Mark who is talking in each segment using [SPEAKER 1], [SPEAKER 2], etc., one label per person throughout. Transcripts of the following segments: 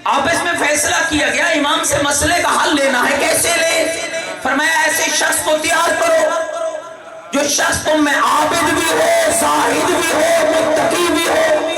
[SPEAKER 1] آپس میں فیصلہ کیا گیا امام سے مسئلے کا حل لینا ہے، کیسے لے؟ فرمایا ایسے شخص کو تیار کرو جو شخص تم میں عابد بھی ہو، زاہد بھی ہو، متقی بھی ہو۔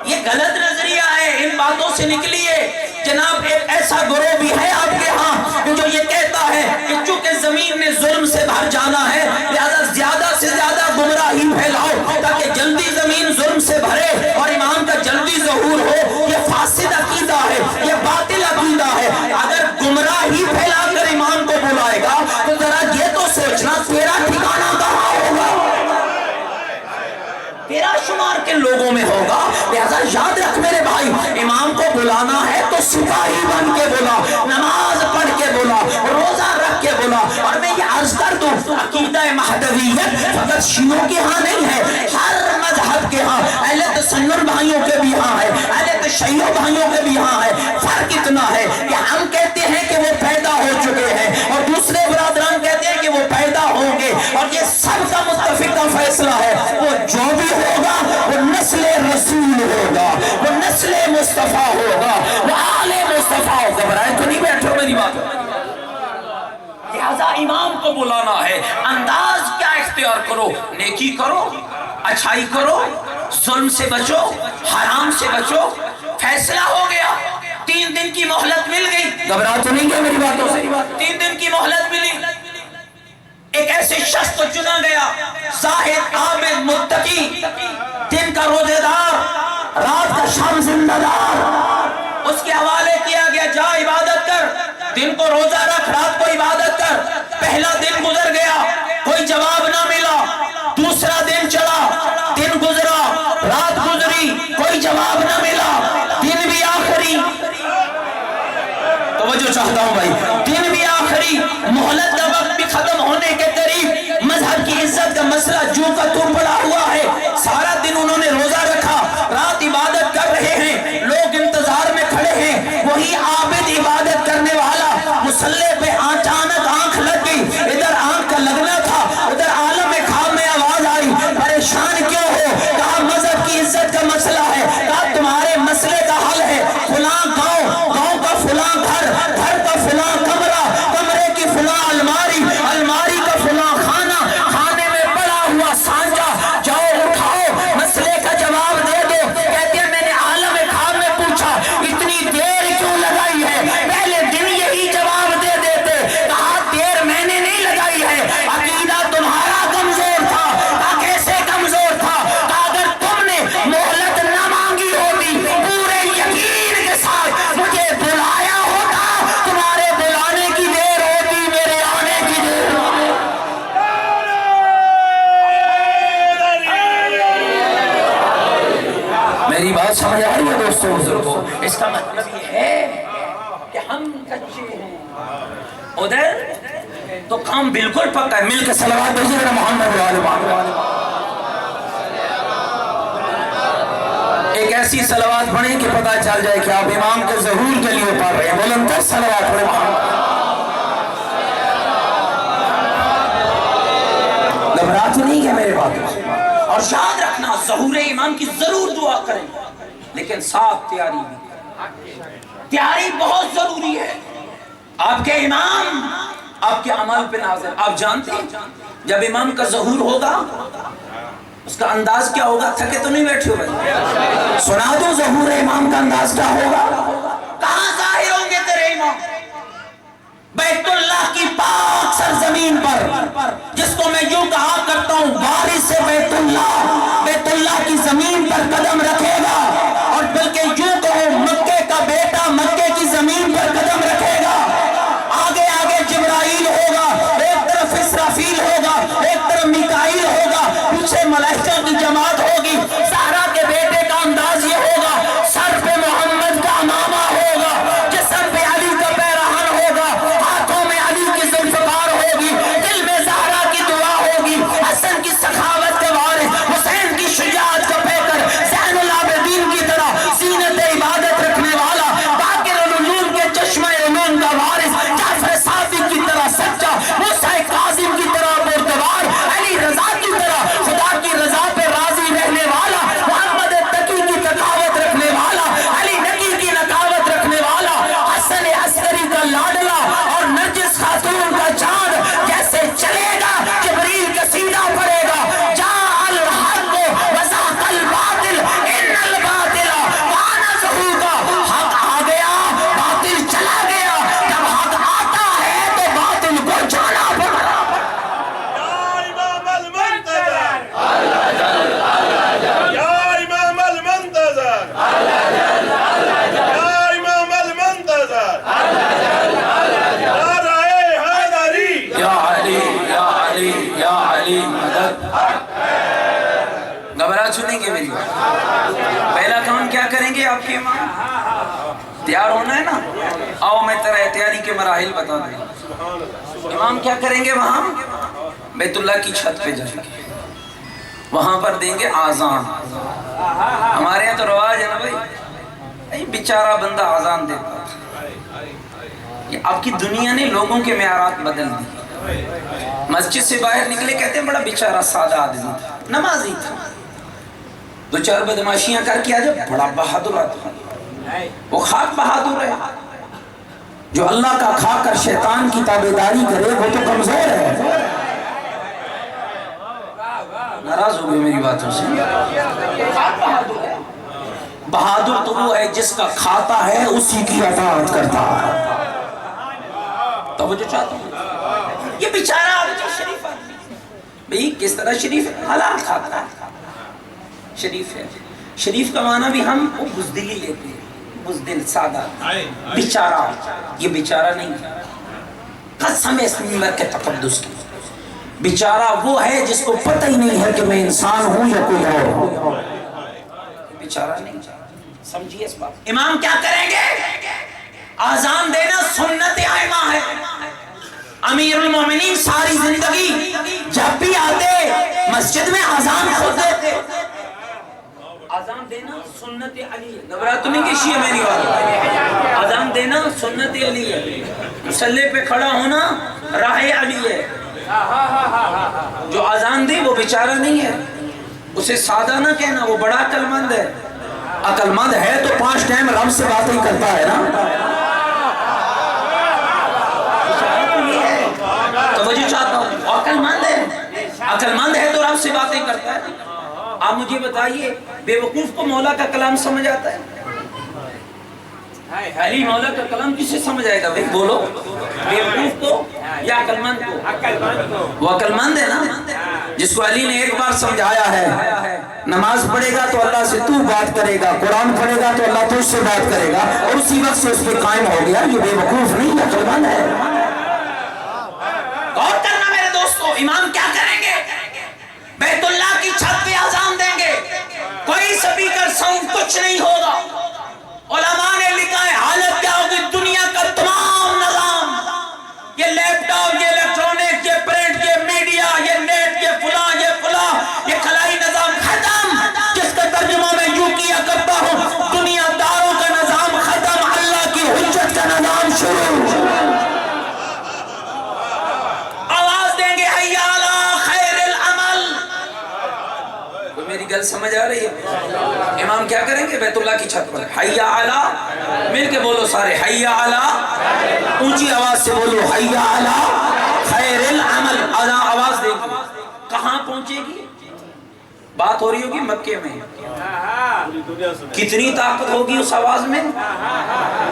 [SPEAKER 1] یہ غلط نظریہ ہے، ان باتوں سے نکلیے۔ جناب ایک ایسا گروہ بھی ہے آپ کے ہاں جو یہ کہتا ہے کہ چونکہ زمین نے ظلم سے بھر جانا ہے لہذا زیادہ سے زیادہ گمراہی پھیلاؤ تاکہ جلدی زمین ظلم سے بھرے اور ایمان کا جلدی ظہور ہو۔ یہ فاسد عقیدہ ہے، یہ باطل عقیدہ ہے۔ اگر گمراہی پھیلا کر ایمان کو بلائے گا تو ذرا یہ تو سوچنا تیرا ٹھکانہ کہاں ہوگا، تیرا شمار کن لوگوں میں ہوگا۔ لہذا یاد رکھ میرے بھائی، امام کو بلانا ہے تو سپاہی بن کے بلا، نماز پڑھ کے بلا، روزہ رکھ کے بلا۔ اور میں یہ عرض کر دوں عقیدہ مہدویت فقط شیعوں کے ہاں نہیں ہے، ہر مذہب کے ہاں، اہل تسنن بھائیوں کے بھی ہاں ہے، اہل تشیع بھائیوں کے بھی ہاں ہے۔ فرق اتنا ہے کہ ہم کہتے ہیں کہ وہ پیدا ہو چکے ہیں اور دوسرے برادران کہتے ہیں کہ وہ پیدا ہوں گے، اور یہ سب کا متفقہ فیصلہ ہے وہ جو بھی ہوگا وہ نسل رسول ہوگا، وہ نسل مصطفیٰ ہوگا، وہ آل مصطفیٰ ہوگا۔ برائے تو نہیں بیٹھو میری بات۔ لہذا امام کو بلانا ہے، انداز کیا اختیار کرو؟ نیکی کرو، اچھائی کرو، ظلم سے بچو، حرام سے بچو۔ فیصلہ ہو گیا، 3 دن کی مہلت مل گئی، گھبرا تو نہیں گیا میری باتوں سے؟ 3 دن کی مہلت ملی، ایک ایسے شخص کو چنا گیا، زاہد، عابد، متقی، دن کا روزے دار، رات کا شام زندہ دار۔ اس کے حوالے کیا گیا، جا عبادت کر، دن کو روزہ رکھ، رات کو عبادت کر۔ پہلا دن گزر گیا، کوئی جواب نہ ملا، دوسرا دن چلا، دن گزرا، رات گزری، کوئی جواب نہ ملا، دن بھی آخری، توجہ چاہتا ہوں بھائی، دن بھی آخری، مہلت کا وقت بھی ختم ہونے کے قریب، مذہب کی عزت کا مسئلہ جو کا تو پڑا ہوا ہے۔ سارا دن انہوں نے روزہ رکھا، رات عبادت کر رہے ہیں، لوگ انتظار میں کھڑے ہیں۔ وہی عابد عبادت کرنے والا مصلی پہ اچانک آنکھ لگ گئی، ادھر آنکھ کا لگنا تھا، ادھر عالم خواب میں آواز آئی، پریشان کیوں ہو؟ کہا مذہب کی عزت کا مسئلہ ہے۔ کہا تمہارے مسئلے کا حل ہے، فلاں گاؤں، گاؤں کا فلاں گھر، گھر کا فلاں کمرہ، کمرے کی فلاں الماری، الماری کا فلاں خانہ، خانے میں پڑا ہوا سانجا، جاؤ اٹھاؤ، مسئلے کا جواب دے دو۔ کہتے ہیں میں نے عالم خواب میں پوچھا اتنی دیر کیوں لگائی ہے؟ پہلے دن یہی جواب دے دیتے۔ کہا دیر میں نے نہیں لگائی ہے، عقیدہ تمہارا کمزور تھا۔ کہا کیسے کمزور تھا؟ کہا اگر تم نے مہلت نہ مانگی ہوتی، پورے یقین کے ساتھ مجھے بلایا ہوتا، تمہارے بلانے کی دیر ہوتی، میرے آنے کی دیر ہوتی۔ میری بات سمجھ آ رہی ہے دوستو بزرگوں؟ اس کا مطلب یہ ہے کہ ہم کچے ہیں، ادھر تو کام بالکل پکا ہے۔ مل کے صلوات بھیجیے محمد علیہ۔ ایک ایسی صلوات پڑھیں کہ پتہ چل جائے کہ آپ امام کے ظہور کے لیے پڑھ رہے ہیں۔ بلند تر صلوات پڑھیں محمد۔ گھبراہٹ نہیں ہے میرے باتوں سے۔ اور یاد رکھنا ظہور امام کی ضرور دعا کریں، لیکن ساتھ تیاری بھی، تیاری بہت ضروری ہے۔ آپ کے امام آپ کے عمل پہ ناظر۔ آپ جانتے ہیں جب امام کا ظہور ہوگا اس کا انداز کیا ہوگا؟ تھکے تو نہیں بیٹھے ہوئے؟ سنا دو ظہور امام کا انداز کیا ہوگا؟ کہاں ظاہر ہوں گے تیرے امام؟ بیت اللہ کی پاک سرزمین پر، جس کو میں یوں کہا کرتا ہوں وارث سے بیت اللہ کی زمین پر قدم رکھے گا، اور بلکہ یوں کہو مکے کا بیٹا مکے کی زمین پر قدم رکھے گا۔ آگے آگے جبرائیل ہوگا، ایک طرف اسرافیل ہوگا، ایک طرف میکائیل ہوگا، پیچھے ملائکہ کی جماعت ہوگی۔ زہرا کے بیٹے کا انداز یہ ہوگا، سر پہ محمد کا امامہ ہوگا، جسم پہ علی کا پیرہن ہوگا، ہاتھوں میں علی کی ذوالفقار ہوگی، دل میں زہرا کی دعا ہوگی، حسن کی سخاوت کے وارث، حسین کی شجاعت کا پیکر، زین العابدین کی آپ کے امام؟ تیار ہونا ہے نا؟ آؤ میں تیرا تیاری کے مراحل بتا دیں۔ امام کیا کریں گے وہاں؟ بیت اللہ کی چھت پہ جائیں گے، وہاں پر دیں گے آذان۔ ہمارے یہاں تو رواج ہے نا بھائی، بیچارہ بندہ آذان دیتا تھا۔ اب کی دنیا نے لوگوں کے معیارات بدل دی۔ مسجد سے باہر نکلے کہتے ہیں بڑا بیچارہ سادہ آدمی تھا، نمازی تھا، دو چار بدماشیاں کر کے آجا بڑا بہادر آدمی۔ وہ خاک بہادر ہے، جو اللہ کا کھا کر شیطان کی تابعداری کرے وہ تو کمزور ہے۔ ناراض ہو گئے میری باتوں سے؟ بہادر ہے، بہادر تو وہ ہے جس کا کھاتا ہے اسی کی اطاعت کرتا ہے۔ توجہ چاہتا ہوں، یہ بیچارہ آدمی شریف آدمی، بھئی کس طرح شریف ہے؟ حلال کھاتا ہے، شریف ہے۔ شریف کا معنی بھی ہم وہ بزدلی لیتے ہیں، بزدل سادہ، بیچارہ۔ یہ بیچارہ نہیں، قسم اس ممبر کے تقدس کی، بیچارہ وہ ہے جس کو پتہ ہی نہیں ہے کہ میں انسان ہوں یا کوئی اور۔ بیچارہ نہیں، سمجھیے اس بات۔ امام کیا کریں گے؟ آذان دینا سنت عائمہ ہے۔ امیر المومنین ساری زندگی جب بھی آتے مسجد میں آذان خود دیتے۔ آذان دینا سنت علی ہے، گھبرا تمہیں کہ شیعہ میری بات، آذان دینا سنت علی ہے، مصلی پہ کھڑا ہونا راہ علی ہے۔ جو آذان دے وہ بیچارہ نہیں ہے، اسے سادہ نہ کہنا، وہ بڑا عقل مند ہے۔ عقل مند ہے تو 5 ٹائم رب سے باتیں کرتا ہے نا۔ توجہ چاہتا ہوں، عقل مند ہے، عقل مند ہے تو رب سے باتیں کرتا ہے۔ آپ مجھے بتائیے بے وقوف کو مولا کا کلام سمجھ آتا ہے؟ علی مولا کا کلام کسے سمجھ آئے گا بھئی بولو؟ بے وقوف کو یا عقل مند کو؟ وہ عقل مند ہے نا، جس کو علی نے ایک بار سمجھایا ہے، نماز پڑھے گا تو اللہ سے تو بات کرے گا، قرآن پڑھے گا تو اللہ تجھ سے بات کرے گا، اور اسی وقت سے اس پہ قائم ہو گیا۔ یہ بے وقوف نہیں، عقل مند ہے۔ غور کرنا میرے دوستو، امام کیا کریں گے؟ بیت اللہ کی چھت پہ آذان دیں گے، کوئی سپیکر ساؤنڈ کچھ نہیں ہوگا۔ علماء نے لکھا ہے حالت کیا ہوگی؟ دنیا کا تمام نظام، یہ لیپ ٹاپ، یہ الیکٹرونک، یہ پرنٹ، یہ میڈیا، یہ نیٹ، یہ فلاں، یہ خلائی نظام ختم، جس کا ترجمہ میں یوں کیا کرتا ہوں، دنیا داروں کا نظام ختم، اللہ کی حجت کا نظام شروع۔ آواز دیں گے حی علی خیر العمل۔ کوئی میری گل سمجھ آ رہی ہے؟ امام کیا کریں گے؟ بیت اللہ کی چھت پر حی علی، مل کے بولو سارے حی علی، اونچی آواز سے بولو حی علی خیر العمل۔ آواز دیں گے، کہاں پہنچے گی؟ بات ہو رہی ہوگی مکے میں، کتنی طاقت ہوگی اس آواز میں؟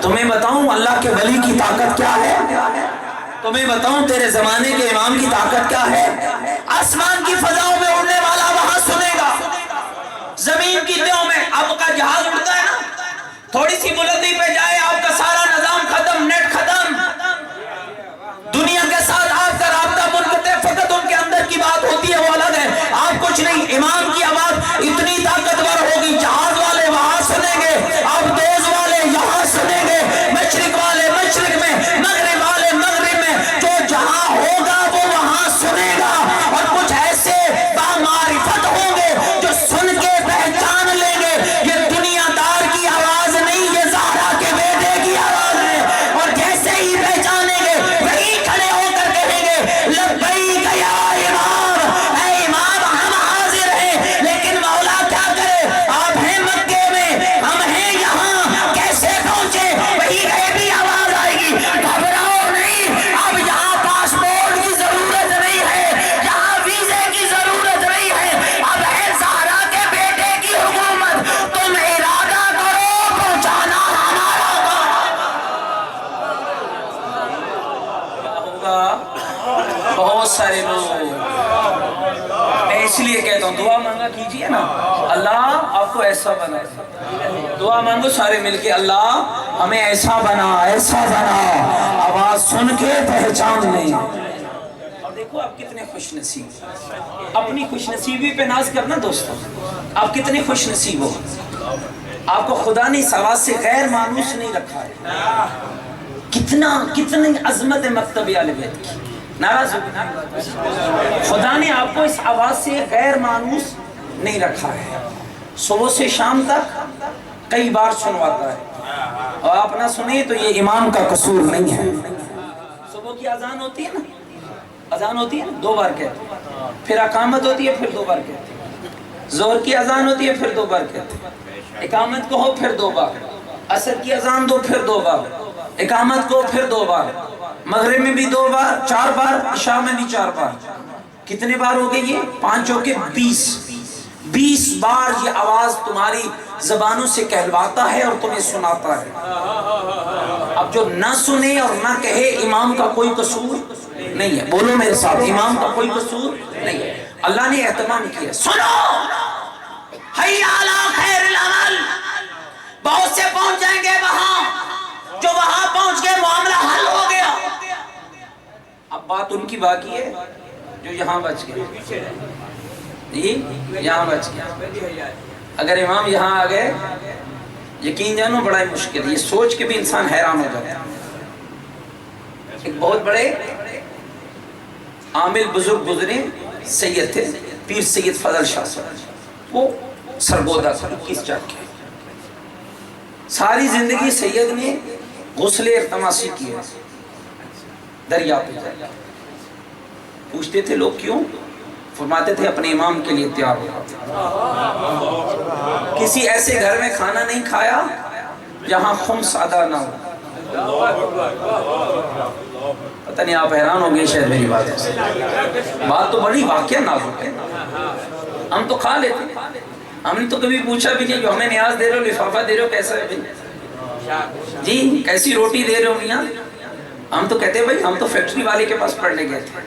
[SPEAKER 1] تمہیں بتاؤں اللہ کے ولی کی طاقت کیا ہے؟ تمہیں بتاؤں تیرے زمانے کے امام کی طاقت کیا ہے؟ آسمان کی فضاؤں میں اڑنے والا وہاں سنے گا، زمین کی تہوں میں آپ کا جہاز اڑتا ہے نا، تھوڑی سی بلندی پہ جائے آپ کا سارا نظام ختم، نیٹ ختم، دنیا کے ساتھ آپ کا رابطہ منقطع، فقط ان کے اندر کی بات ہوتی ہے وہ الگ ہے، آپ کچھ نہیں۔ امام کی آواز اتنی طاقتور ہوگی، جہاز والے وہاں سنیں گے، آپ دوز والے یہاں سنیں گے، مشرق والے مشرق میں، مغرب والے مغرب میں، جو جہاں ہوگا وہ وہاں سنے گا، اور کچھ ایسے بامعرفت ہوں گے جو سن کے پہچان لیں گے یہ دنیا دار کی آواز نہیں، یہ زہرا کے بیٹے کی آواز ہے، اور جیسے ہی پہچانیں گے وہی کھڑے ہو کر کہیں گے لبیک یا امام، اے امام ہم حاضر ہیں، لیکن مولا کیا کرے، آپ ہیں مکے میں، ہم ہیں یہاں، کیسے پہنچے؟ وہی غیبی آواز آئے گی، گھبراؤ نہیں، اب یہاں پاسپورٹ کی ضرورت نہیں ہے، یہاں ویزے کی ضرورت نہیں ہے، اب ہے زہرا کے بیٹے کی حکومت، تم ارادہ کرو پہنچانا ہمارا ہوگا۔ بہت سارے لوگ، میں اس لیے کہتا ہوں دعا مانگا کیجئے نا، اللہ آپ کو ایسا بنا، دعا مانگو سارے مل کے، اللہ ہمیں ایسا بنا، ایسا بنا، آواز سن کے پہچان لیں۔ اور دیکھو آپ کتنے خوش نصیب، اپنی خوش نصیبی پہ ناز کرنا دوستوں، آپ کتنے خوش نصیب ہو۔ آپ کو خدا نے اس آواز سے غیر مانوس نہیں رکھا ہے. کتنی عظمت ہے مکتب اہل بیت کی. ناراض خدا نے آپ کو اس آواز سے غیر مانوس نہیں رکھا ہے. صبح سے شام تک کئی بار سنواتا ہے اور آپ نہ سنیں تو یہ امام کا قصور نہیں ہے. صبح کی اذان ہوتی ہے نا, اذان ہوتی ہے نا 2 بار کہتے ہیں, پھر اقامت ہوتی ہے پھر 2 بار کہتے ہیں, ظہر کی اذان ہوتی ہے پھر 2 بار کہتے ہیں, اقامت کو ہو پھر 2 بار, عصر کی اذان دو پھر 2 بار, اقامت کو پھر 2 بار, مغرب میں بھی 2 بار, 4 بار, عشاء میں بھی 4 بار. کتنے بار ہو گئے یہ؟ 5 ہو کے 20 بار یہ آواز تمہاری زبانوں سے کہلواتا ہے اور تمہیں سناتا ہے. اب جو نہ سنے اور نہ کہے امام کا کوئی قصور نہیں ہے. بولو میرے ساتھ, امام کا کوئی قصور نہیں ہے. اللہ نے اہتمام کیا. سنو, حی علی خیر العمل. بہت سے پہنچ جائیں گے وہاں, جو وہاں پہنچ گئے معاملہ حل ہو گیا. اب بات ان کی باقی ہے جو یہاں بچ گئے. یہاں بچ گئے. اگر امام یہاں آ گئے, یقین جانو بڑا ہی مشکل ہے. یہ سوچ کے بھی انسان حیران ہو جاتا ہے. ایک بہت بڑے عامل بزرگ گزرے, سید تھے, پیر سید فضل شاہ صاحب. وہ سرگودا تھا, 21 چاک کے. ساری زندگی سید نے غسل ارتماسی کیا دریا پہ جا کے. پوچھتے تھے لوگ کیوں؟ فرماتے تھے اپنے امام کے لیے تیار ہو. کسی ایسے گھر میں کھانا نہیں کھایا جہاں خمس ادا نہ ہو. پتہ نہیں آپ حیران ہو گئے شاید میری بات سے. بات تو بڑی واقعہ نازک ہے. ہم تو کھا لیتے, ہم نے تو کبھی پوچھا بھی نہیں جو ہمیں نیاز دے رہے ہو, لفافہ دے رہے ہو, کیسا ہے جی, کیسی روٹی دے رہے ہو میاں. ہم تو کہتے ہیں بھائی ہم تو فیکٹری والے کے پاس پڑھنے گئے تھے.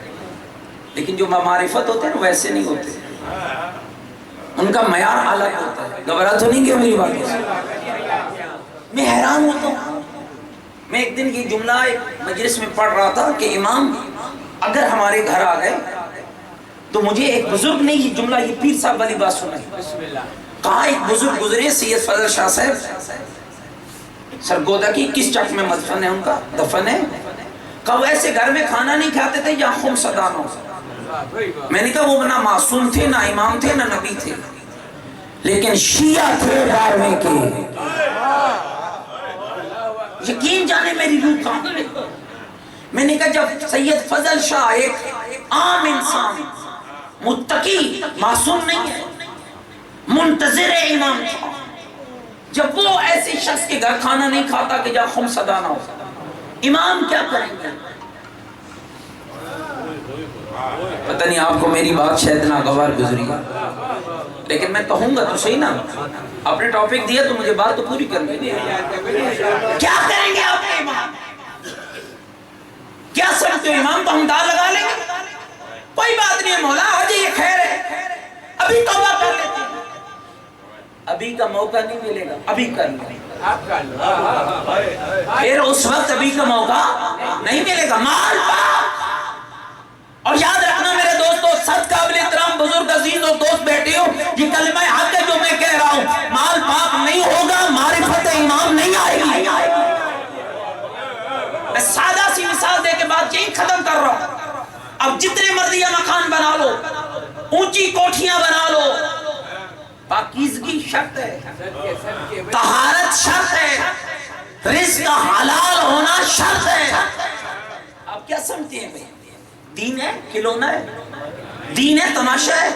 [SPEAKER 1] لیکن جو معرفت ہوتے ہیں نا ویسے نہیں ہوتے, ان کا معیار الگ ہوتا ہے. گھبرا تو نہیں کیا میری بات سے؟ میں حیران ہوتا ہوں. میں ایک دن یہ جملہ ایک مجلس میں پڑھ رہا تھا کہ امام اگر ہمارے گھر آ گئے تو مجھے ایک بزرگ نے یہ جملہ, یہ پیر صاحب والی بات سنائی. کہا ایک بزرگ گزرے سید فضل شاہ صاحب سرگودا کی 21 چک میں مدفن ہے, ان کا دفن ہے. کہا وہ ایسے گھر میں کھانا نہیں کھاتے تھے جہاں خمس ادا نہ ہو. میں نے کہا وہ نہ معصوم تھے, نہ امام تھے, نہ نبی تھے, لیکن شیعہ تھے 12ویں کے. یقین جانے میری روح کہاں گئی. میں نے کہا جب سید فضل شاہ ایک عام انسان, متقی, معصوم نہیں ہے, منتظر امام تھا, جب وہ ایسے شخص کے گھر کھانا نہیں کھاتا کہ جہاں خمس ادا نہ ہو, امام کیا کریں گے؟ پتہ نہیں آپ کو میری بات شاید ناگوار گزری ہے, لیکن میں کہوں گا تو صحیح نا. آپ نے ٹاپک دیا تو مجھے بات تو پوری کرنی ہے. کیا کریں گے آپ کے امام؟ کیا سمجھتے ہو امام کو ہم دار لگا لیں گے؟ کوئی بات نہیں ہے مولا, آج یہ خیر ہے, ابھی توبہ کر لیتے ہیں. ابھی کا موقع نہیں ملے گا, ابھی کر لیں. پھر اس وقت ابھی کا موقع نہیں ملے گا. مال پاک. اور یاد رکھنا میرے دوستو, سب قابل احترام بزرگ عزیز اور دوست بیٹھے ہو, یہ کلمہ حق ہے جو میں کہہ رہا ہوں. مال پاک نہیں ہوگا, معرفت امام نہیں آئے گی. میں سادہ سی مثال دے کے بات یہی ختم کر رہا ہوں. اب جتنے مرضی مکان بنا لو, اونچی کوٹھیاں بنا لو, پاکیزگی شرط ہے, طہارت شرط ہے, رزق حلال ہونا شرط ہے. آپ کیا سمجھتے ہیں بھائی؟ دین ہے کھلونا ہے, دین ہے تماشا ہے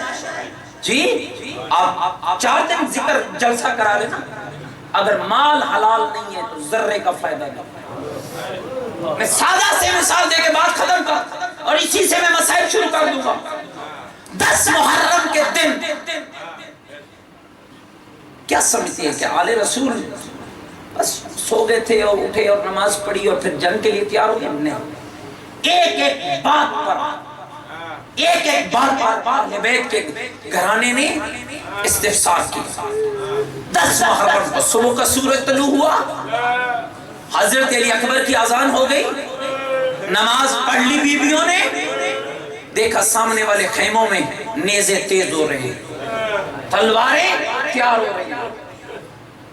[SPEAKER 1] جی. آپ 4 دن ذکر جلسہ کرا لینا, اگر مال حلال نہیں ہے تو ذرے کا فائدہ نہیں. میں سادہ سے مثال دے کے بات ختم کر, اور اسی سے میں مسائل شروع کر دوں گا. 10 محرم کے دن کیا سمجھتے ہیں کہ آل رسول بس سو گئے تھے اور اٹھے اور نماز پڑھی اور پھر جنگ کے لیے تیار ہو گئے؟ نہیں. ایک ایک بات پر اہل بیت کے گھرانے نے استفسار کی. 10 محرم کو صبح کا سورج طلوع ہوا, حضرت علی اکبر کی اذان ہو گئی, نماز پڑھ لی بیویوں نے, دیکھا سامنے والے خیموں میں نیزے تیز ہو رہے ہیں, تلواریں تیار ہو رہی ہیں.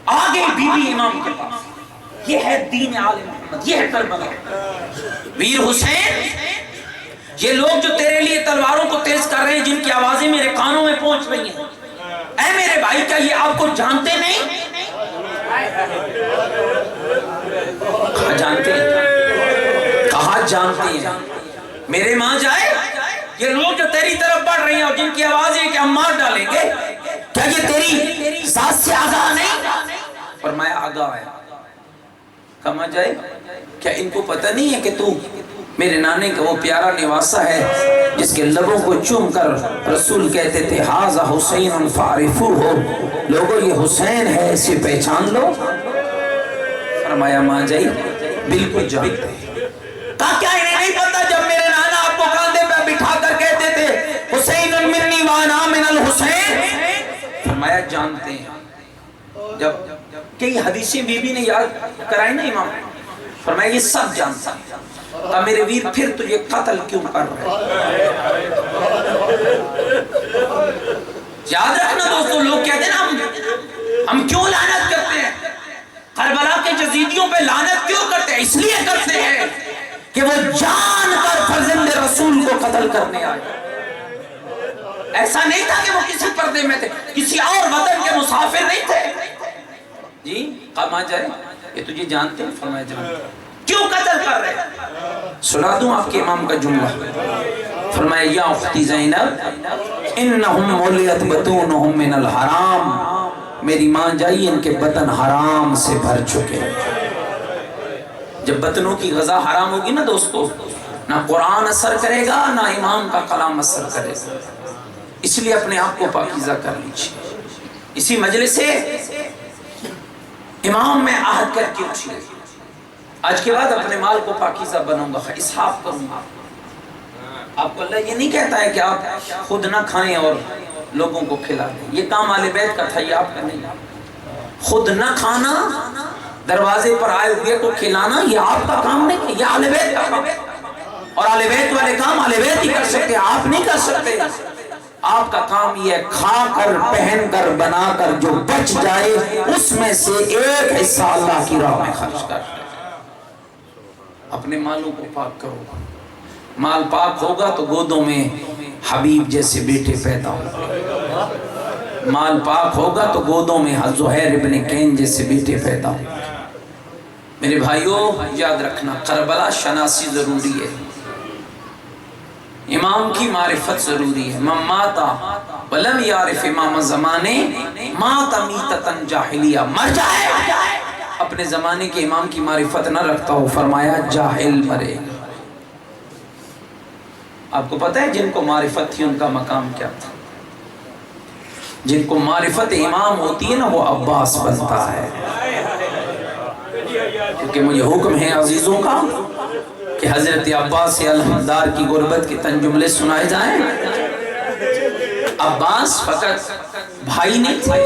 [SPEAKER 1] آگے بی بی امام کے پاس. یہ ہے دین آل محمد، یہ ہے کربلا. ویر حسین، یہ لوگ جو تیرے لیے تلواروں کو تیز کر رہے ہیں، جن کی آوازیں میرے کانوں میں پہنچ رہی ہیں، اے میرے بھائی کیا یہ آپ کو جانتے نہیں؟ کہاں جانتے ہیں؟ کہاں جانتے ہیں؟ میرے ماں جائے، یہ لوگ جو تیری طرف بڑھ رہی ہیں اور جن کی آوازیں کہ ہم مار ڈالیں گے، کیا یہ تیری ذات سے آگاہ نہیں؟ فرمایا آگاہ ہے. کہاں جائے، کیا ان کو پتہ نہیں ہے کہ تو میرے نانے کا وہ پیارا نواسا ہے جس کے لبوں کو چوم کر رسول کہتے تھے ھذا حسین فاعرفوہ، لوگوں یہ حسین ہے، اسے پہچان لو. فرمایا ماں جائی بالکل جانتے ہیں. کہا کیا انہیں نہیں پتا جب میرے نانا آپ کو کاندھے پہ بٹھا کر کہتے تھے حسین منی وانا من الحسین؟ فرمایا جانتے ہیں. جب کئی حدیثیں بی بی نے یاد کرائی نا امام، فرمایا یہ سب جانتا ہے. کہا میرے ویر پھر تجھے قتل کیوں کر رہے؟ یاد رکھنا دوستو، لوگ کہتے ہیں نا ہم کیوں لعنت کرتے ہیں، کربلا کے جزیدیوں پہ لعنت کیوں کرتے ہیں؟ اس لیے کرتے ہیں کہ وہ جان کر فرزند رسول کو قتل کرنے آئے. ایسا نہیں تھا کہ وہ کسی پردے میں تھے، کسی اور وطن کے مسافر نہیں تھے. جی کہا جائے یہ تجھے جانتے ہیں؟ فرمایا جانتے ہیں. کیوں قتل کر رہے ہیں؟ سنا دوں آپ کے امام کا جملہ. فرمایا یا اختی زینب انہم مولیت بطونہم من الحرام، میری ماں جائیے ان کے بطن حرام سے بھر چکے. جب بطنوں کی غذا حرام ہوگی نا دوستو، نہ قرآن اثر کرے گا نہ امام کا کلام اثر کرے گا. اس لیے اپنے آپ کو پاکیزہ کر لیجیے. اسی مجلس سے امام میں عہد کر کے اٹھیے، آج کے بعد اپنے مال کو پاکیزہ بناؤں گا، اسحاق کروں گا. آپ کو اللہ یہ نہیں کہتا ہے کہ آپ خود نہ کھائیں اور لوگوں کو کھلا دیں، یہ کام آل بیت کا تھا، یہ آپ کا نہیں. خود نہ کھانا، دروازے پر آئے ہوئے کو کھلانا، یہ آپ کا کام نہیں، یہ آل بیت کا کام. اور آل بیت والے کام آل بیت ہی کر سکتے، آپ نہیں کر سکتے. آپ کا کام یہ کھا کر پہن کر بنا کر جو بچ جائے اس میں سے ایک حصہ اللہ کی راہ میں خرچ کر. اپنے مالوں کو پاک کرو. مال پاک ہوگا تو گودوں میں حبیب جیسے بیٹے پیدا ہوں. مال پاک ہوگا تو گودوں میں زہیر ابن کین جیسے بیٹے پیدا ہوں. میرے بھائیوں یاد رکھنا، کربلا شناسی ضروری ہے، امام کی معرفت ضروری ہے. من ماتا ولم یعرف امام زمانے مات میتتن جاہلیہ، مر جائے اپنے زمانے کے امام کی معرفت نہ رکھتا ہو، فرمایا جاہل مرے. آپ کو پتہ ہے جن کو معرفت تھی ان کا مقام کیا تھا؟ جن کو معرفت امام ہوتی ہے نا وہ عباس بنتا ہے. کیونکہ مجھے حکم ہے عزیزوں کا کہ حضرت عباس الحمدار کی غربت کے تن جملے سنائے جائیں. عباس فقط بھائی نہیں تھے،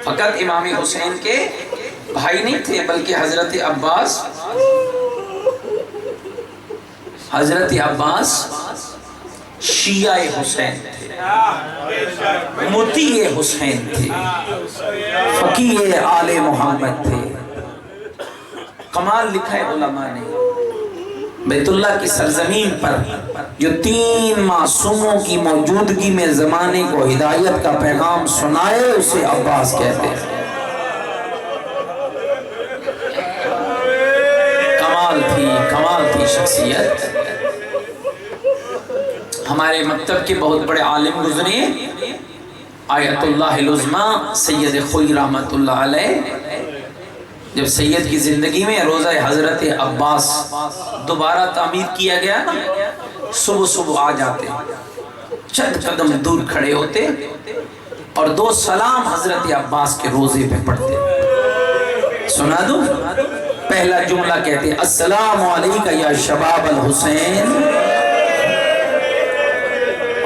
[SPEAKER 1] فقط امام حسین کے بھائی نہیں تھے، بلکہ حضرت عباس شیعہ حسین تھے، مطیع حسین تھے، فقیہ آل محمد تھے. کمال لکھا ہے علماء نے، بیت اللہ کی سرزمین پر جو 3 معصوموں کی موجودگی میں زمانے کو ہدایت کا پیغام سنائے اسے عباس کہتے ہیں. کمال تھی شخصیت. ہمارے مکتب کے بہت بڑے عالم گزرے، آیت اللہ العظمیٰ سید خوئی رحمت اللہ علیہ. جب سید کی زندگی میں روضہ حضرت عباس دوبارہ تعمیر کیا گیا نا، صبح صبح آ جاتے، چند قدم دور کھڑے ہوتے اور 2 سلام حضرت عباس کے روزے پہ پڑھتے. سنا دوں؟ پہلا جملہ کہتے السلام علیکہ یا شباب الحسین،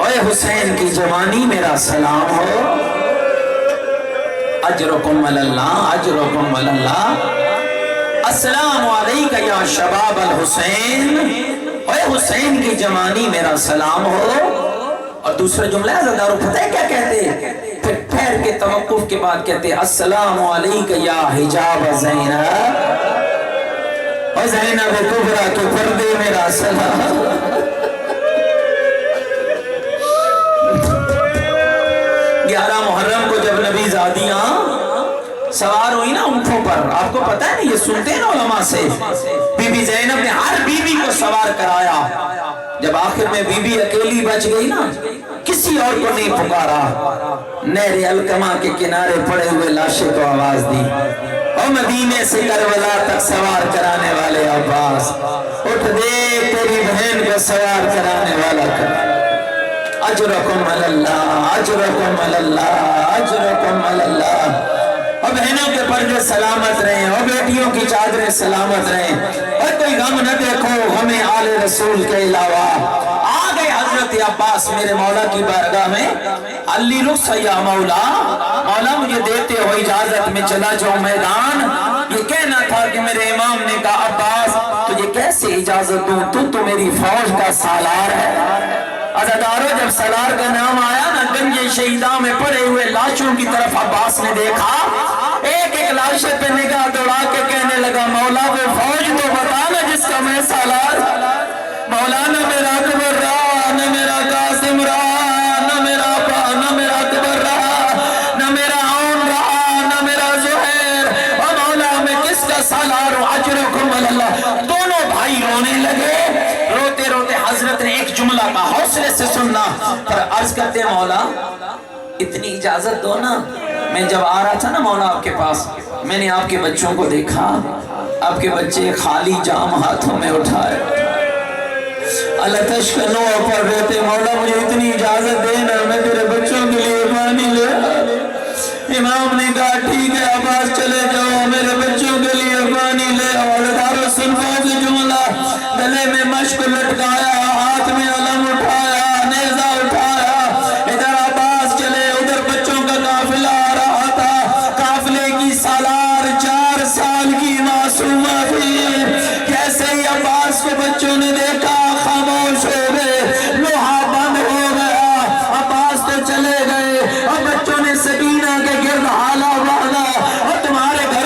[SPEAKER 1] اے حسین کی جوانی میرا سلام ہو، اجرکم اللہ اجرکم اللہ. السلام علیکہ یا شباب الحسین، اے حسین کی جوانی میرا سلام ہو. اور دوسرا جملہ ہے زدارو، پتہ ہے کیا کہتے ہیں؟ پھر ٹھہر کے توقف کے بعد کہتے ہیں السلام علیکم یا حجاب زینب، اور زینب کبریٰ کے پردے میرا سلام۔ 11 محرم کو جب نبی زادیاں سوار ہوئی نا اونٹوں پر، آپ کو پتا ہے نا، یہ سنتے ہیں نا علماء سے، بی بی زینب نے ہر بی بی کو سوار کرایا۔ جب آخر میں بی بی اکیلی بچ گئی نا، کسی اور کو نہیں پکارا، نہر القمہ کے کنارے پڑے ہوئے لاشے کو آواز دی، اور مدینے سے کربلا تک سوار کرانے والے عباس، اٹھ دے تیری بہن کو سوار کرانے والا کر۔ اجرکم اللہ، اجرکم اللہ، اجرکم اللہ۔ اور بہنوں کے پردے سلامت رہیں، اور بیٹیوں کی چادریں سلامت رہیں، اور کوئی غم نہ دیکھو ہمیں آل رسول کے علاوہ۔ آ گئے حضرت عباس میرے مولا کی بارگاہ میں، علی رخص یا مولا، مولا مجھے دیتے ہو اجازت میں چلا جاؤں میدان۔ یہ کہنا تھا کہ میرے امام نے کہا عباس تجھے کیسے اجازت دوں، تو میری فوج کا سالار ہے۔ عزادارو جب سالار کا نام آیا نا، گنج شہیداں میں پڑے ہوئے لاشوں کی طرف عباس نے دیکھا، ایک ایک لاشے پہ نگاہ دوڑا کے کہنے لگا مولا وہ فوج تو بتانا جس کا میں سالار۔ مولا نہ میرا اکبر رہا، نہ میرا قاسم رہا، نہ میرا اکبر رہا، نہ میرا عون رہا، نہ میرا زہیر، اور مولا میں کس کا سالار ہوں؟ اجرکم اللہ۔ دونوں بھائی رونے لگے، روتے روتے حضرت نے ایک جملہ کا حوصلے سے سننا، پر عرض کرتے مولا اتنی اجازت دو نا، میں جب آ رہا تھا نا مولا آپ کے پاس، میں نے آپ کے بچوں کو دیکھا، آپ کے بچے خالی جام ہاتھوں میں اٹھائے، اللہ تشکنو پر رہتے مولا مجھے اتنی اجازت دینا، میں تیرے بچوں کے لیے پانی لے۔ امام نے کہا ٹھیک ہے عباس چلے جاؤ، میرے بچوں کے لیے پانی لے۔ اور دارو سنفوں سے جملہ، گلے میں مشک لٹکایا، ہاتھ میں علم اٹھایا، نیزہ اٹھایا، ادھر عباس چلے، ادھر بچوں کا قافلہ آ رہا تھا۔ قافلے کی سالار 4 سال کی معصومہ تھی، جیسے ہی عباس کو بچوں نے دیکھا خاموش ہو گئے، لوہا بند ہو گیا، عباس تو چلے گئے، اور بچوں نے سکینہ کے گرد حالہ باندھا، اور تمہارے گھر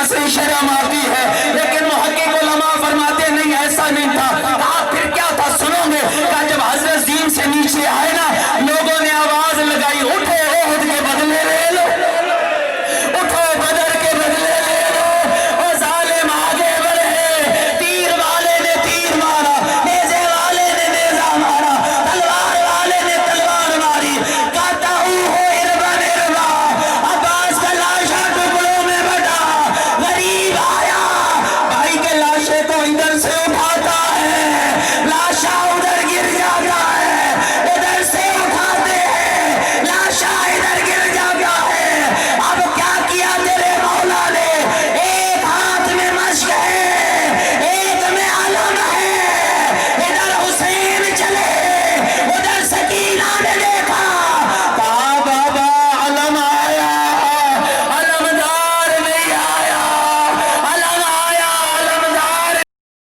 [SPEAKER 1] سے اشارہ